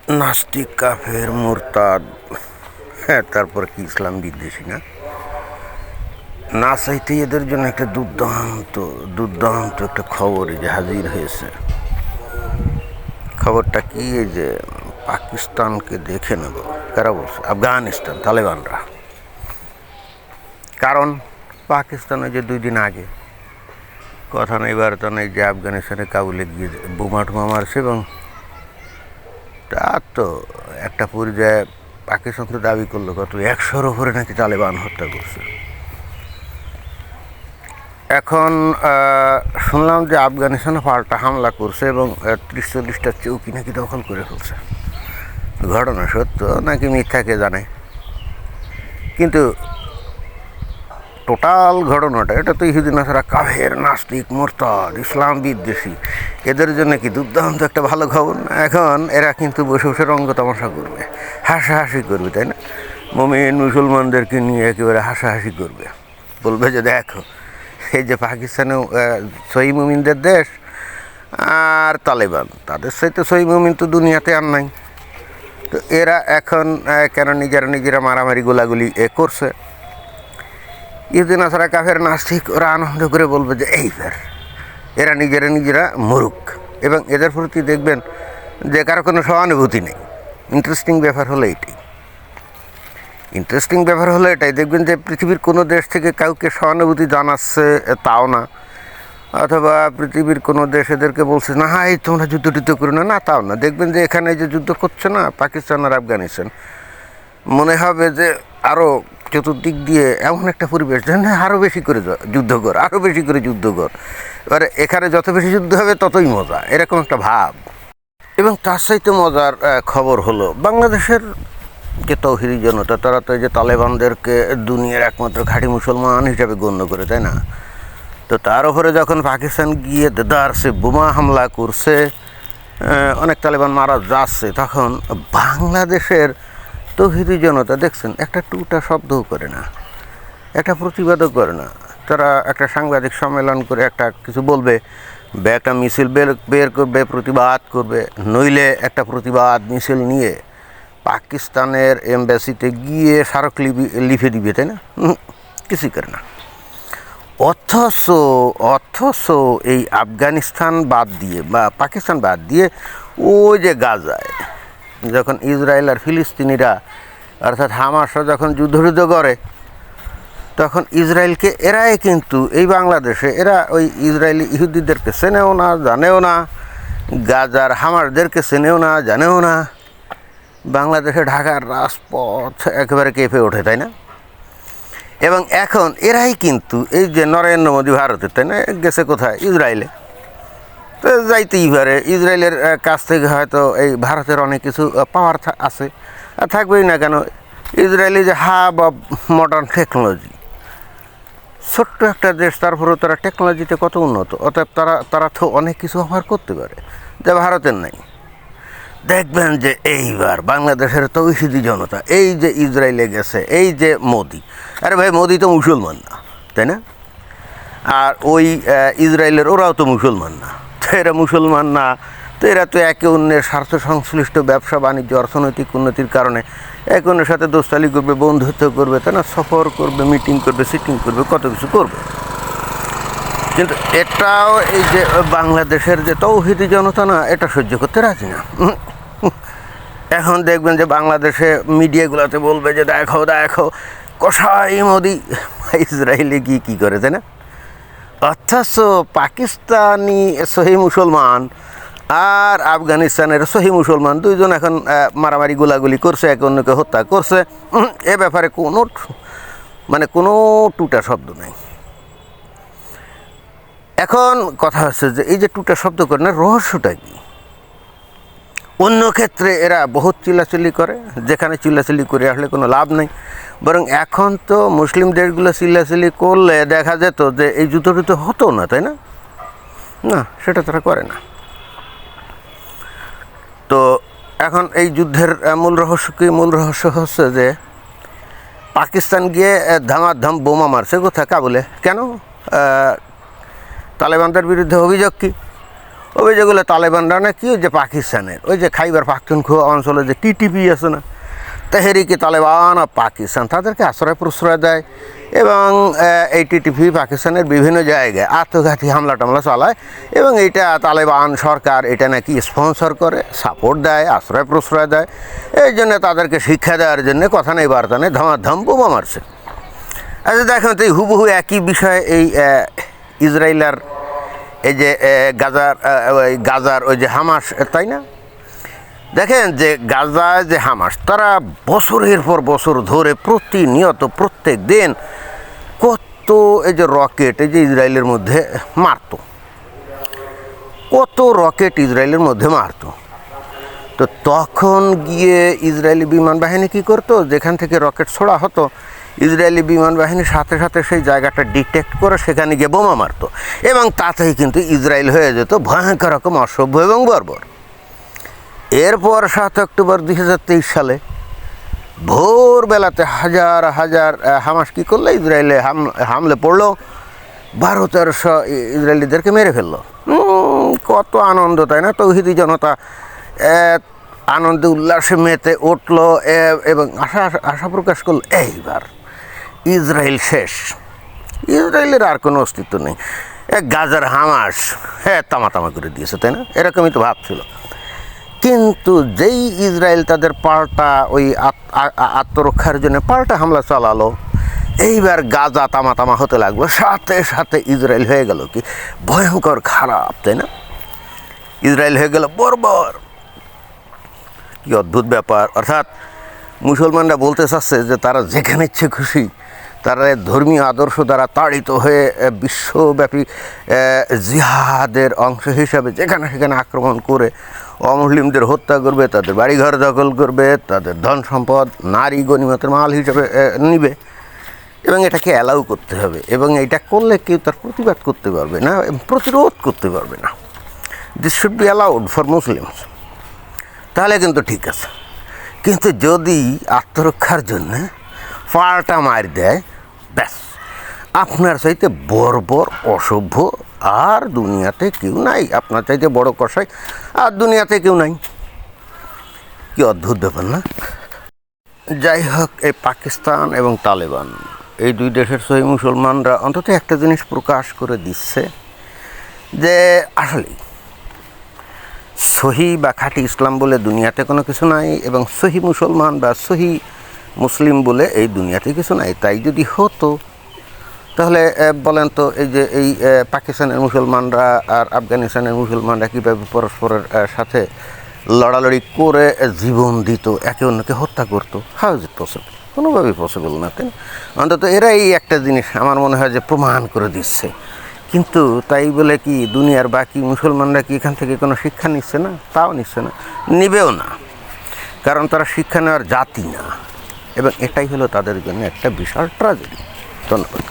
নাস্তিক, কাফের, মুরতাদ, হ্যাঁ, তারপর কি ইসলাম বিদ্বেষী না চাইতে এদের জন্য একটা দুর্দান্ত দুর্দান্ত একটা খবর এই যে হাজির হয়েছে। খবরটা কি? এই যে পাকিস্তানকে দেখে নেব কারা বলছে? আফগানিস্তান, তালেবানরা। কারণ পাকিস্তানে যে 2 দিন আগে কথা নেই বার্তা নেই যে আফগানিস্তানে কাবুলে গিয়ে বোমা টোমা মারছে, এবং তার তো একটা পর্যায়ে পাকিস্তান তো দাবি করলো কত 100-র উপরে নাকি তালেবান হত্যা করছে। এখন শুনলাম যে আফগানিস্তানে পাল্টা হামলা করছে এবং 30-40টা চৌকি নাকি দখল করে ফেলছে। ঘটনা সত্য নাকি মিথ্যা কে জানে, কিন্তু টোটাল ঘটনাটা এটা তো ইহুদি নাসারা, কাফের, নাস্তিক, মুরতাদ, ইসলাম বিদ্বেষী, এদের জন্য কি দুর্দান্ত একটা ভালো খবর না? এখন এরা কিন্তু বসে বসে রঙ্গ তামাশা করবে, হাসাহাসি করবে, তাই না? মুমিন মুসলমানদেরকে নিয়ে একেবারে হাসাহাসি করবে, বলবে যে দেখো এই যে পাকিস্তানেও সহি মুমিনদের দেশ, আর তালেবান তাদের সাথে সহি মুমিন তো দুনিয়াতে আর নাই। তো এরা এখন কেন নিজেরা মারামারি গোলাগুলি করছে? ইহুদি নাসারা, কাফের, নাস্তিক ওরা আনন্দ করে বলবে যে এইবার এরা নিজেরা মরুক, এবং এদের প্রতি দেখবেন যে কারো কোনো সহানুভূতি নেই। ইন্টারেস্টিং ব্যাপার হলো এটাই দেখবেন যে পৃথিবীর কোনো দেশ থেকে কাউকে সহানুভূতি জানাচ্ছে তাও না, অথবা পৃথিবীর কোনো দেশ এদেরকে বলছে না হ্যাঁ এই তোমরা যুদ্ধ করো না, তাও না। দেখবেন যে এখানে যে যুদ্ধ করছে না পাকিস্তান আর আফগানিস্তান, মনে হবে যে আরও চতুর্দিক দিয়ে এমন একটা পরিবেশ যেন আরও বেশি করে যুদ্ধ কর। এবারে এখানে যত বেশি যুদ্ধ হবে ততই মজা, এরকম একটা ভাব। এবং তার চাইতে মজার খবর হলো বাংলাদেশের যে তৌহিদি জনতা, তারা তো এই যে তালেবানদেরকে দুনিয়ার একমাত্র খাঁটি মুসলমান হিসাবে গণ্য করে, তাই না? তো তার উপরে যখন পাকিস্তান গিয়ে দেদারসে বোমা হামলা করছে, অনেক তালেবান মারা যাচ্ছে, তখন বাংলাদেশের তৌহিদি জনতা দেখছেন একটা টুটা শব্দও করে না, একটা প্রতিবাদও করে না। তারা একটা সাংবাদিক সম্মেলন করে একটা কিছু বলবে, একটা মিছিল বের করবে, প্রতিবাদ করবে, নইলে একটা প্রতিবাদ মিছিল নিয়ে পাকিস্তানের এমবাসিতে গিয়ে স্মারকলিপি দিবে, তাই না? কিছুই করে না। অথচ এই আফগানিস্তান বাদ দিয়ে বা পাকিস্তান বাদ দিয়ে ওই যে গাজায় যখন ইসরায়েল আর ফিলিস্তিনিরা অর্থাৎ হামাসরা যখন যুদ্ধ করে, তখন ইসরায়েলকে এরাই কিন্তু এই বাংলাদেশে এরা ওই ইসরায়েলি ইহুদিদেরকে চেনেও না, জানেও না, গাজার হামাসদেরকে চেনেও না, জানেও না। বাংলাদেশে ঢাকার রাজপথ একেবারে কেঁপে ওঠে, তাই না? এবং এখন এরাই কিন্তু এই যে নরেন্দ্র মোদী ভারতের, তাই না, গেছে কোথায়? ইসরায়েলে। তো যাইতেই পারে, ইসরায়েলের কাছ থেকে হয়তো এই ভারতের অনেক কিছু পাওয়ার আছে, আর থাকবেই না কেন। ইসরায়েলি যে হাব অব মডার্ন টেকনোলজি, ছোট্ট একটা দেশ, তারপরেও তারা টেকনোলজিতে কত উন্নত, অতএব তারা তো অনেক কিছু অফার করতে পারে যা ভারতের নাই। দেখবেন যে এইবার বাংলাদেশের তৌহিদি জনতা এই যে ইসরায়েলে গেছে, এই যে মোদি, আরে ভাই মোদি তো মুসলমান না, তাই না? আর ওই ইসরায়েলের ওরাও তো মুসলমান না। তো এরা মুসলমান না, তো এরা তো একে অন্যের স্বার্থ সংশ্লিষ্ট ব্যবসা বাণিজ্য অর্থনৈতিক উন্নতির কারণে একে অন্যের সাথে দোস্তালি করবে, বন্ধুত্ব করবে, তাই না? সফর করবে, মিটিং করবে, সিটিং করবে, কত কিছু করবে। কিন্তু এটাও এই যে বাংলাদেশের যে তৌহিদি জনতা না, এটা সহ্য করতে রাজি না। এখন দেখবেন যে বাংলাদেশে মিডিয়াগুলোতে বলবে যে দেখো কসাই মোদি ইসরায়েলে গিয়ে কী করে, তাই না? অথচ পাকিস্তানি সহি মুসলমান আর আফগানিস্তানের সহি মুসলমান দুইজন এখন মারামারি গোলাগুলি করছে, একে অন্যকে হত্যা করছে। এ ব্যাপারে কোনো টুটা শব্দ নাই। এখন কথা হচ্ছে যে এই যে টুটা শব্দ করে না, রহস্যটা কি? অন্য ক্ষেত্রে এরা বহুত চিল্লাচিল্লি করে, যেখানে চিল্লাচিল্লি করে আসলে কোনো লাভ নেই। বরং এখন তো মুসলিম দেশগুলো চিল্লাচিল্লি করলে দেখা যেত যে এই যুদ্ধ হতো না, তাই না? না, সেটা তারা করে না। তো এখন এই যুদ্ধের মূল রহস্য কি? মূল রহস্য হচ্ছে যে পাকিস্তান গিয়ে ধামাধাম বোমা মারছে কোথায়? কাবুলে। কেন? তালেবানদের বিরুদ্ধে অভিযোগ কি? অভিযোগ হলো তালেবানরা নাকি ওই যে পাকিস্তানের ওই যে খাইবার পাখতুনখোয়া অঞ্চলে যে টিটিপি আছে না, তেহরিকে তালেবান আর পাকিস্তান তাদেরকে আশ্রয় প্রশ্রয় দেয় এবং এই টিটিপি পাকিস্তানের বিভিন্ন জায়গায় আত্মঘাতী হামলা টামলা চালায় এবং এইটা তালেবান সরকার এটা নাকি স্পন্সর করে, সাপোর্ট দেয়, আশ্রয় প্রশ্রয় দেয়। এই জন্য তাদেরকে শিক্ষা দেওয়ার জন্য কথা নেই বার্তা নেই ধমাধম বোমা মারছে। আচ্ছা দেখেন তো এই হুবহু একই বিষয়ে এই ইসরায়েল আর এই যে গাজার ওই যে হামাস, তাই না? দেখেন যে গাজায় যে হামাস তারা বছরের পর বছর ধরে প্রতিনিয়ত প্রত্যেক দিন কত এই যে রকেট এই যে ইসরায়েলের মধ্যে মারত, কত রকেট ইসরায়েলের মধ্যে মারত। তো তখন গিয়ে ইসরায়েলি বিমান বাহিনী কী করতো, যেখান থেকে রকেট ছোড়া হতো ইসরায়েলি বিমান বাহিনীর সাথে সাথে সেই জায়গাটা ডিটেক্ট করে সেখানে গিয়ে বোমা মারত এবং তাতেই কিন্তু ইসরায়েল হয়ে যেত ভয়ঙ্কর রকম অসভ্য এবং বর্বর। এরপর 7 অক্টোবর 2023 সালে ভোরবেলাতে হাজার হাজার হামাস কী করলো, ইসরায়েলে হামলে পড়লো, 1200-1300 ইসরায়েলিদেরকে মেরে ফেললো। কত আনন্দ, তাই না? তৌহিদি জনতা আনন্দে উল্লাসে মেতে উঠলো এবং আশা প্রকাশ করলো এইবার ইসরায়েল শেষ, ইসরায়েলের আর কোনো অস্তিত্ব নেই, গাজার হামাস তামা করে দিয়েছে, তাই না? এরকমই তো ভাবছিল। কিন্তু যেই ইসরায়েল তাদের পাল্টা ওই আত্মরক্ষার জন্য পাল্টা হামলা চালালো, এইবার গাজা তামা হতে লাগলো, সাথে সাথে ইসরায়েল হয়ে গেল কি ভয়ঙ্কর খারাপ, তাই না? ইসরায়েল হয়ে গেল বর্বর। কি অদ্ভুত ব্যাপার। অর্থাৎ মুসলমানরা বলতে চাচ্ছে যে তারা যেখানে ইচ্ছে খুশি তারা ধর্মীয় আদর্শ দ্বারা তাড়িত হয়ে বিশ্বব্যাপী জিহাদের অংশ হিসাবে যেখানে সেখানে আক্রমণ করে অমুসলিমদের হত্যা করবে, তাদের বাড়িঘর দখল করবে, তাদের ধন সম্পদ নারী গনিমতের মাল হিসাবে নিবে এবং এটাকে অ্যালাউ করতে হবে এবং এটা করলে কেউ তার প্রতিবাদ করতে পারবে না, প্রতিরোধ করতে পারবে না। This should be allowed for Muslims, তাহলে কিন্তু ঠিক আছে। কিন্তু যদি আত্মরক্ষার জন্য পাল্টা মার দেয়, ব্যাস আপনার চাইতে বর্বর অসভ্য আর দুনিয়াতে কেউ নাই, আপনার চাইতে বড় কসাই আর দুনিয়াতে কেউ নাই। কি অদ্ভুত ব্যাপার না? যাই হোক, এই পাকিস্তান এবং তালেবান এই দুই দেশের সহি মুসলমানরা অন্তত একটা জিনিস প্রকাশ করে দিচ্ছে যে আসলেই সহি বা খাঁটি ইসলাম বলে দুনিয়াতে কোনো কিছু নাই এবং সহি মুসলমান বা সহি মুসলিম বলে এই দুনিয়াতে কিছু নাই। তাই যদি হতো তাহলে বলেন তো এই যে এই পাকিস্তানের মুসলমানরা আর আফগানিস্তানের মুসলমানরা কীভাবে পরস্পরের সাথে লড়ালড়ি করে জীবন দিত, একে অন্যকে হত্যা করতো? How is it possible? কোনোভাবেই পসিবল না, তাই না? অন্তত এরা এই একটা জিনিস আমার মনে হয় যে প্রমাণ করে দিচ্ছে। কিন্তু তাই বলে কি দুনিয়ার বাকি মুসলমানরা কি এখান থেকে কোনো শিক্ষা নিচ্ছে না? তাও নিচ্ছে না, নিবেও না, কারণ তারা শিক্ষা নেওয়ার জাতি না এবং এটাই হলো তাদের জন্য একটা বিশাল ট্র্যাজেডি। ধন্যবাদ।